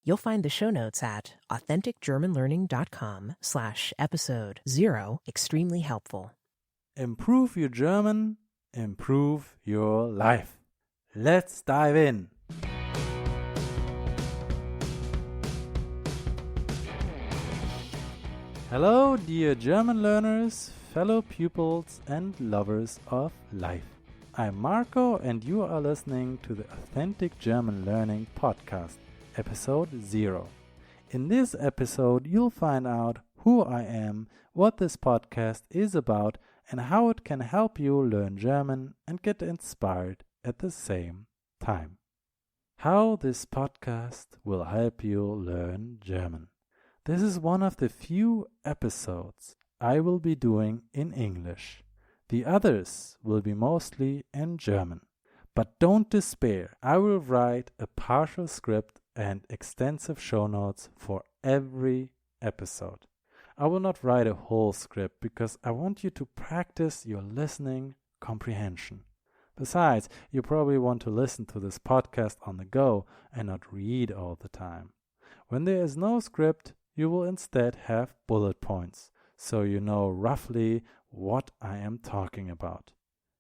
You'll find the show notes at authenticgermanlearning.com/episode 0 extremely helpful. Improve your German, improve your life. Let's dive in. Hello, dear German learners, fellow pupils, and lovers of life. I'm Marco, and you are listening to the Authentic German Learning Podcast, episode 0. In this episode, you'll find out who I am, what this podcast is about, and how it can help you learn German and get inspired at the same time. How this podcast will help you learn German. This is one of the few episodes I will be doing in English. The others will be mostly in German. But don't despair, I will write a partial script and extensive show notes for every episode. I will not write a whole script because I want you to practice your listening comprehension. Besides, you probably want to listen to this podcast on the go and not read all the time. When there is no script, you will instead have bullet points, so you know roughly what I am talking about.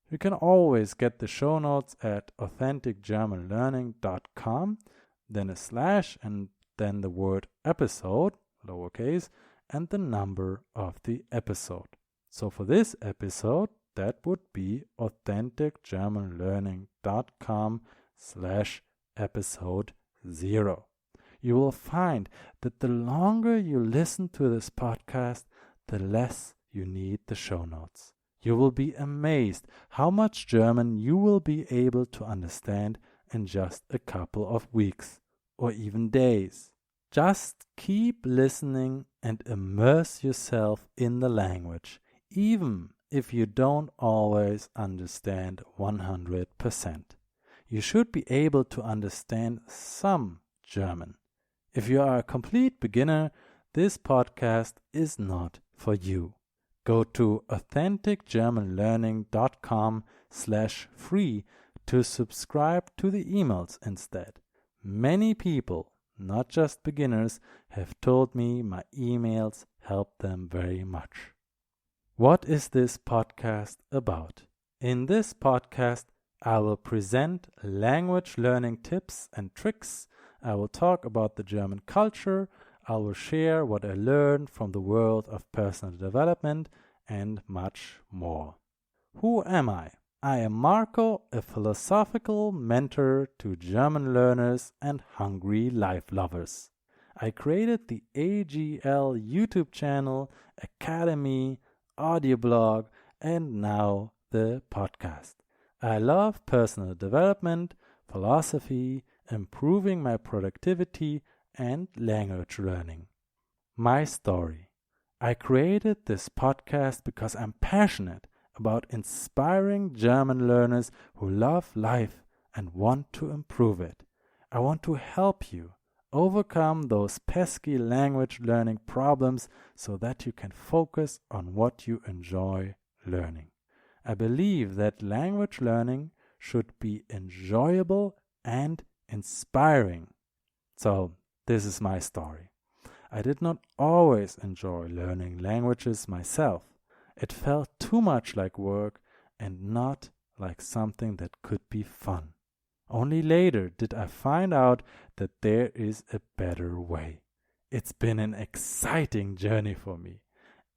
You can always get the show notes at authenticgermanlearning.com, then a slash and then the word episode, lowercase, and the number of the episode. So for this episode, that would be authenticgermanlearning.com/episode 0. You will find that the longer you listen to this podcast, the less you need the show notes. You will be amazed how much German you will be able to understand in just a couple of weeks or even days. Just keep listening and immerse yourself in the language, even if you don't always understand 100%. You should be able to understand some German. If you are a complete beginner, this podcast is not for you. Go to authenticgermanlearning.com/free to subscribe to the emails instead. Many people, not just beginners, have told me my emails help them very much. What is this podcast about? In this podcast, I will present language learning tips and tricks. I will talk about the German culture. I will share what I learned from the world of personal development and much more. Who am I? I am Marco, a philosophical mentor to German learners and hungry life lovers. I created the AGL YouTube channel, Academy, audio blog, and now the podcast. I love personal development, philosophy, improving my productivity, and language learning. My story. I created this podcast because I'm passionate about inspiring German learners who love life and want to improve it. I want to help you overcome those pesky language learning problems so that you can focus on what you enjoy learning. I believe that language learning should be enjoyable and inspiring. So, this is my story. I did not always enjoy learning languages myself. It felt too much like work and not like something that could be fun. Only later did I find out that there is a better way. It's been an exciting journey for me.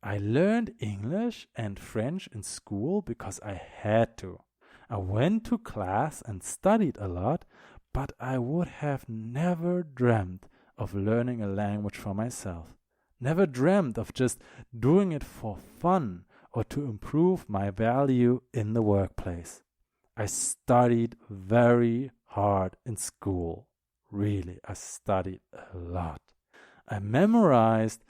I learned English and French in school because I had to. I went to class and studied a lot, but I would have never dreamt of learning a language for myself. Never dreamt of just doing it for fun or to improve my value in the workplace. I studied very hard in school. Really, I studied a lot. I memorized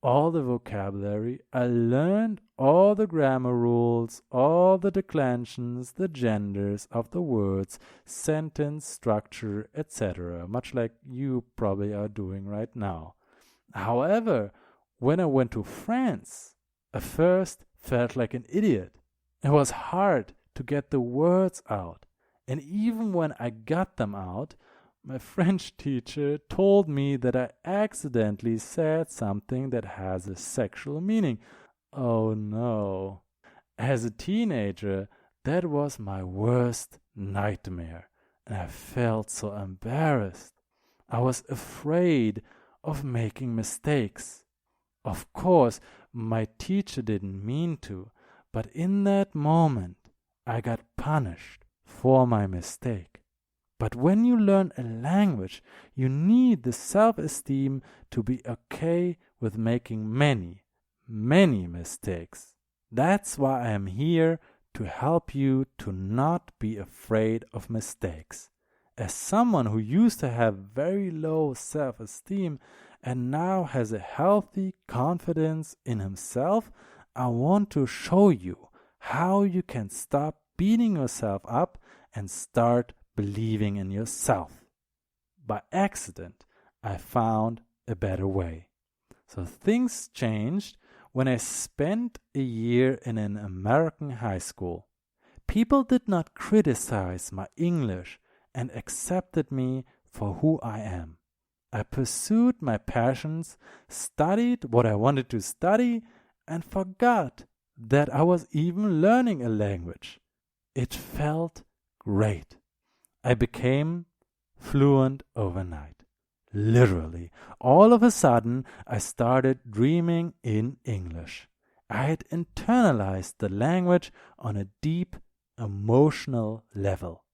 all the vocabulary. I learned all the grammar rules, all the declensions, the genders of the words, sentence structure, etc., much like you probably are doing right now. However, when I went to France, I first felt like an idiot. It was hard to get the words out. And even when I got them out, My French teacher told me that I accidentally said something that has a sexual meaning. Oh no. As a teenager, that was my worst nightmare, and I felt so embarrassed. I was afraid of making mistakes. Of course, my teacher didn't mean to, but in that moment, I got punished for my mistake. But when you learn a language, you need the self-esteem to be okay with making many, many mistakes. That's why I am here to help you to not be afraid of mistakes. As someone who used to have very low self-esteem and now has a healthy confidence in himself, I want to show you how you can stop beating yourself up and start believing in yourself. By accident, I found a better way. So things changed when I spent a year in an American high school. People did not criticize my English and accepted me for who I am. I pursued my passions, studied what I wanted to study, and forgot that I was even learning a language. It felt great. I became fluent overnight. Literally, all of a sudden, I started dreaming in English. I had internalized the language on a deep emotional level.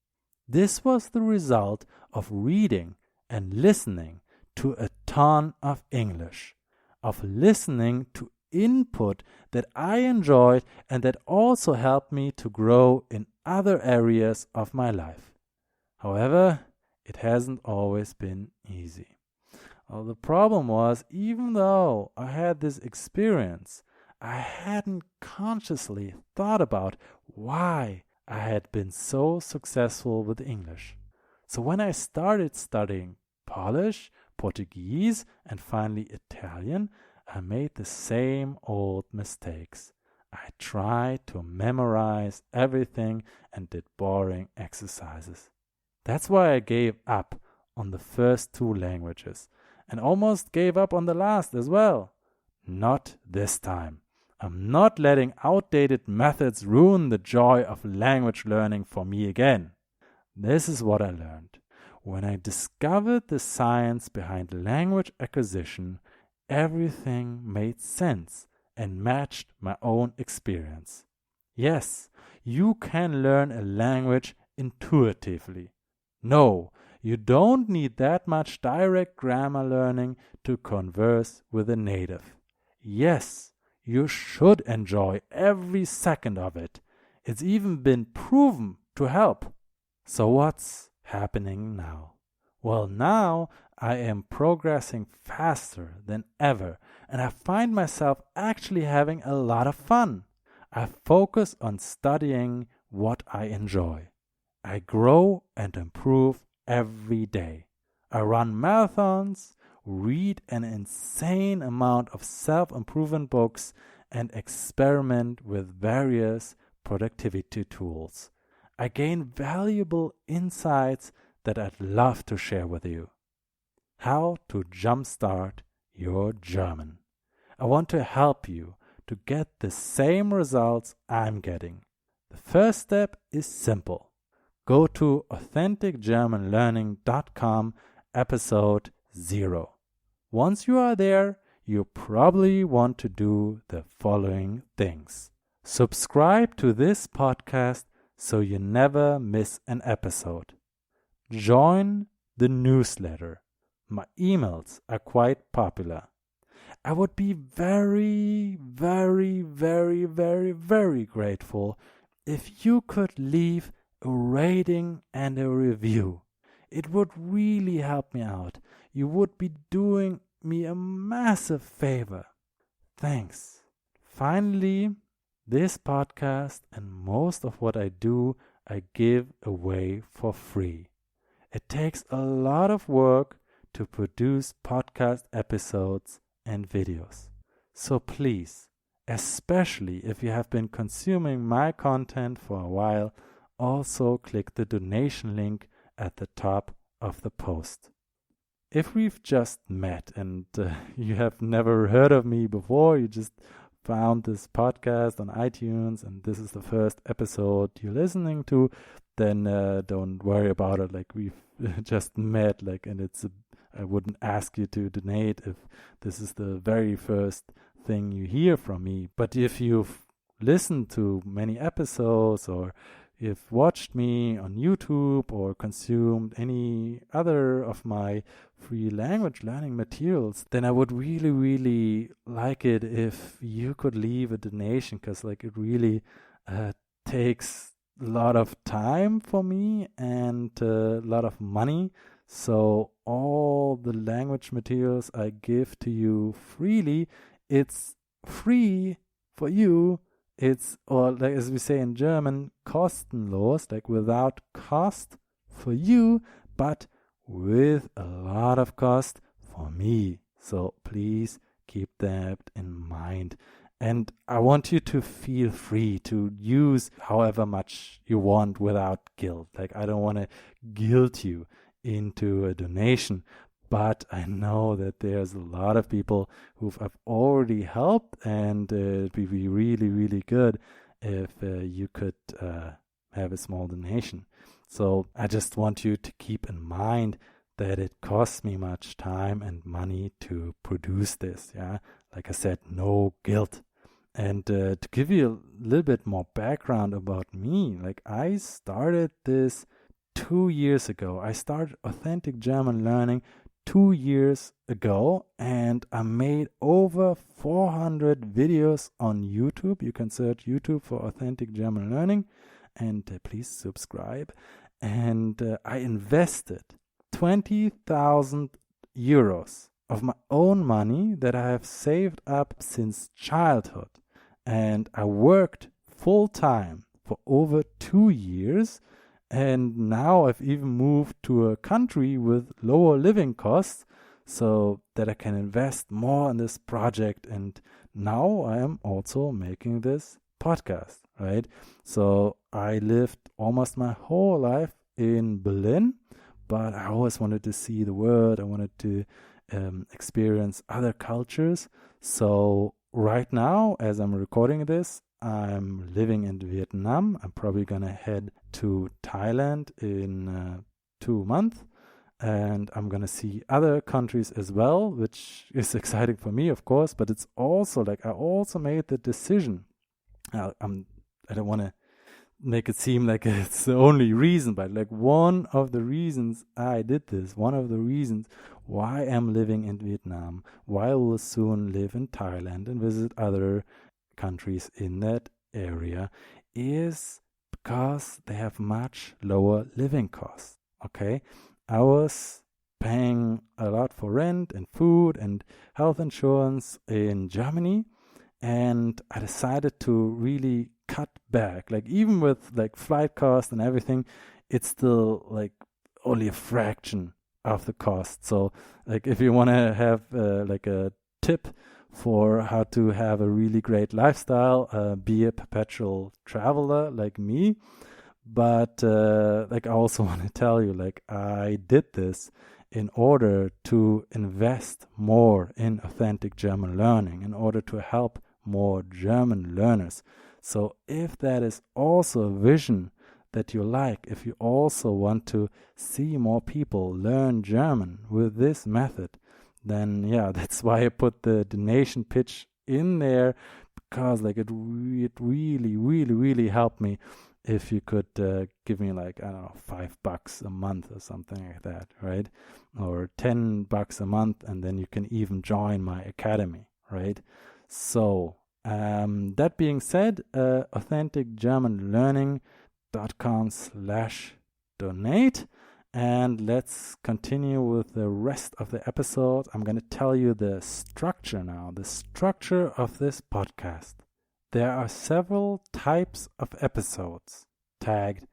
This was the result of reading and listening to a ton of English, of listening to input that I enjoyed and that also helped me to grow in other areas of my life. However, it hasn't always been easy. Well, the problem was, even though I had this experience, I hadn't consciously thought about why I had been so successful with English. So when I started studying Polish, Portuguese, and finally Italian, I made the same old mistakes. I tried to memorize everything and did boring exercises. That's why I gave up on the first two languages and almost gave up on the last as well. Not this time. I'm not letting outdated methods ruin the joy of language learning for me again. This is what I learned. When I discovered the science behind language acquisition, everything made sense and matched my own experience. Yes, you can learn a language intuitively. No, you don't need that much direct grammar learning to converse with a native. Yes, you should enjoy every second of it. It's even been proven to help. So what's happening now? Well, now I am progressing faster than ever, and I find myself actually having a lot of fun. I focus on studying what I enjoy. I grow and improve every day. I run marathons, read an insane amount of self-improvement books, and experiment with various productivity tools. I gain valuable insights that I'd love to share with you. How to jumpstart your German. I want to help you to get the same results I'm getting. The first step is simple. Go to authenticgermanlearning.com episode 0. Once you are there, you probably want to do the following things. Subscribe to this podcast so you never miss an episode. Join the newsletter. My emails are quite popular. I would be very, very, very, very, very grateful if you could leave a rating and a review. It would really help me out. You would be doing me a massive favor. Thanks. Finally, this podcast and most of what I do, I give away for free. It takes a lot of work to produce podcast episodes and videos. So please, especially if you have been consuming my content for a while, also click the donation link at the top of the post. If we've just met and you have never heard of me before, you just found this podcast on iTunes and this is the first episode you're listening to, then don't worry about it. Like, we've just met, like, and I wouldn't ask you to donate if this is the very first thing you hear from me. But if you've listened to many episodes, or you've watched me on YouTube, or consumed any other of my free language learning materials, then I would really, really like it if you could leave a donation, because like it really takes a lot of time for me and a lot of money. So all the language materials I give to you freely, it's free for you. It's, or like as we say in German, kostenlos, like without cost for you, but with a lot of cost for me. So please keep that in mind. And I want you to feel free to use however much you want without guilt. Like, I don't want to guilt you into a donation, but I know that there's a lot of people I've already helped, and it'd be really, really good if you could have a small donation. So I just want you to keep in mind that it costs me much time and money to produce this. Yeah, like I said, no guilt. And to give you a little bit more background about me, like, I started this 2 years ago. I started Authentic German Learning 2 years ago, and I made over 400 videos on YouTube. You can search YouTube for Authentic German Learning, and please subscribe. And I invested 20,000 euros of my own money that I have saved up since childhood. And I worked full time for over 2 years. And now I've even moved to a country with lower living costs so that I can invest more in this project. And now I am also making this podcast, right? So I lived almost my whole life in Berlin, but I always wanted to see the world. I wanted to experience other cultures. So right now, as I'm recording this, I'm living in Vietnam. I'm probably going to head to Thailand in 2 months. And I'm going to see other countries as well, which is exciting for me, of course. But it's also like I also made the decision. I don't want to make it seem like it's the only reason, but like one of the reasons I did this, one of the reasons why I'm living in Vietnam, why I will soon live in Thailand and visit other countries in that area, is because they have much lower living costs. Okay, I was paying a lot for rent and food and health insurance in Germany, and I decided to really cut back. Like, even with like flight cost and everything, it's still like only a fraction of the cost. So like, if you want to have like a tip for how to have a really great lifestyle, be a perpetual traveler like me. But like, I also want to tell you, like, I did this in order to invest more in authentic German learning, in order to help more German learners. So if that is also a vision that you like, if you also want to see more people learn German with this method, then yeah, that's why I put the donation pitch in there, because like it really, really, really helped me if you could give me like, I don't know, $5 a month or something like that, right? Or $10 a month, and then you can even join my academy, right? So that being said, authenticgermanlearning.com/donate. And let's continue with the rest of the episode. I'm going to tell you the structure now, the structure of this podcast. There are several types of episodes tagged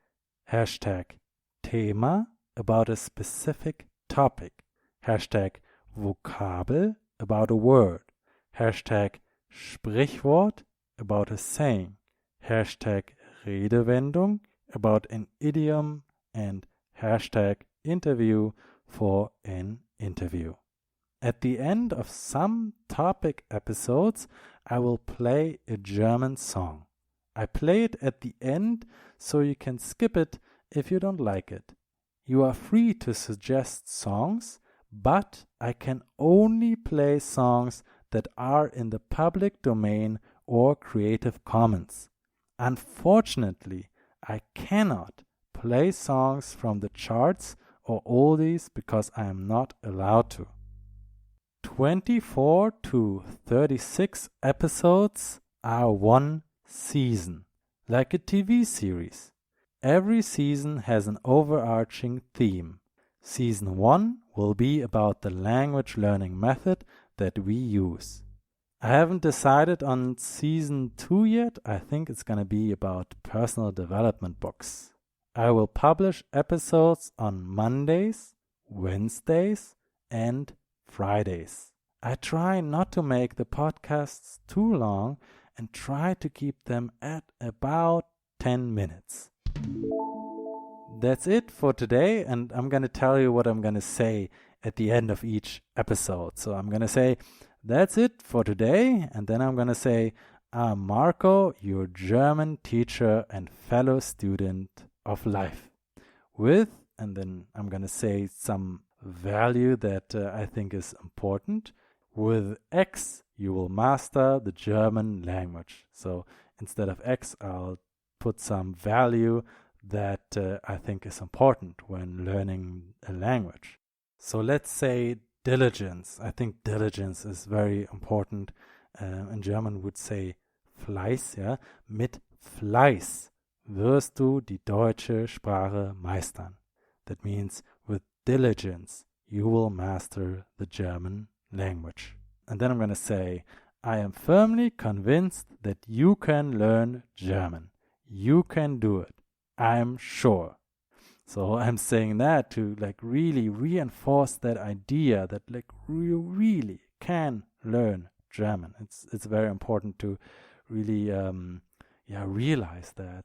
#Thema about a specific topic, #Vokabel about a word, #Sprichwort about a saying, #Redewendung about an idiom, and interview for an interview. At the end of some topic episodes, I will play a German song. I play it at the end so you can skip it if you don't like it. You are free to suggest songs, but I can only play songs that are in the public domain or Creative Commons. Unfortunately, I cannot play songs from the charts or oldies because I am not allowed to. 24 to 36 episodes are one season, like a TV series. Every season has an overarching theme. Season 1 will be about the language learning method that we use. I haven't decided on season 2 yet. I think it's going to be about personal development books. I will publish episodes on Mondays, Wednesdays, and Fridays. I try not to make the podcasts too long and try to keep them at about 10 minutes. That's it for today, and I'm going to tell you what I'm going to say at the end of each episode. So I'm going to say, that's it for today, and then I'm going to say, I'm Marco, your German teacher and fellow student of life. And then I'm going to say some value that I think is important. With X, you will master the German language. So instead of X, I'll put some value that I think is important when learning a language. So let's say diligence. I think diligence is very important. In German would say Fleiß, ja. Mit Fleiß wirst du die deutsche Sprache meistern. That means with diligence, you will master the German language. And then I'm going to say, I am firmly convinced that you can learn German. You can do it. I'm sure. So I'm saying that to really reinforce that idea that you really can learn German. It's very important to really realize that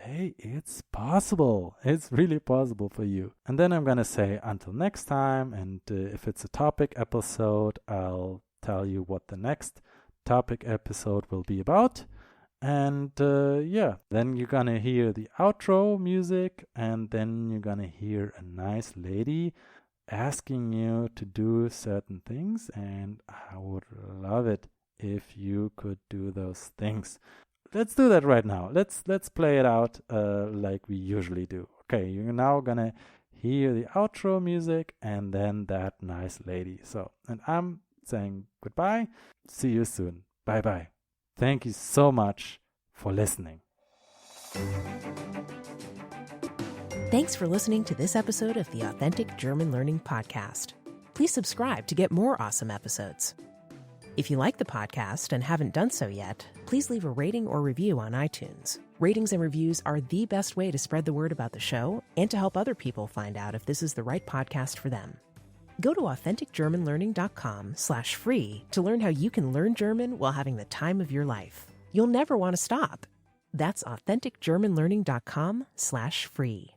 hey, it's possible. It's really possible for you. And then I'm gonna say until next time, and if it's a topic episode, I'll tell you what the next topic episode will be about. And then you're gonna hear the outro music, and then you're gonna hear a nice lady asking you to do certain things, and I would love it if you could do those things. Let's do that right now. Let's play it out like we usually do. Okay, you're now gonna hear the outro music and then that nice lady. So, and I'm saying goodbye. See you soon. Bye bye. Thank you so much for listening. Thanks for listening to this episode of the Authentic German Learning Podcast. Please subscribe to get more awesome episodes. If you like the podcast and haven't done so yet, please leave a rating or review on iTunes. Ratings and reviews are the best way to spread the word about the show and to help other people find out if this is the right podcast for them. Go to authenticgermanlearning.com/free to learn how you can learn German while having the time of your life. You'll never want to stop. That's authenticgermanlearning.com/free.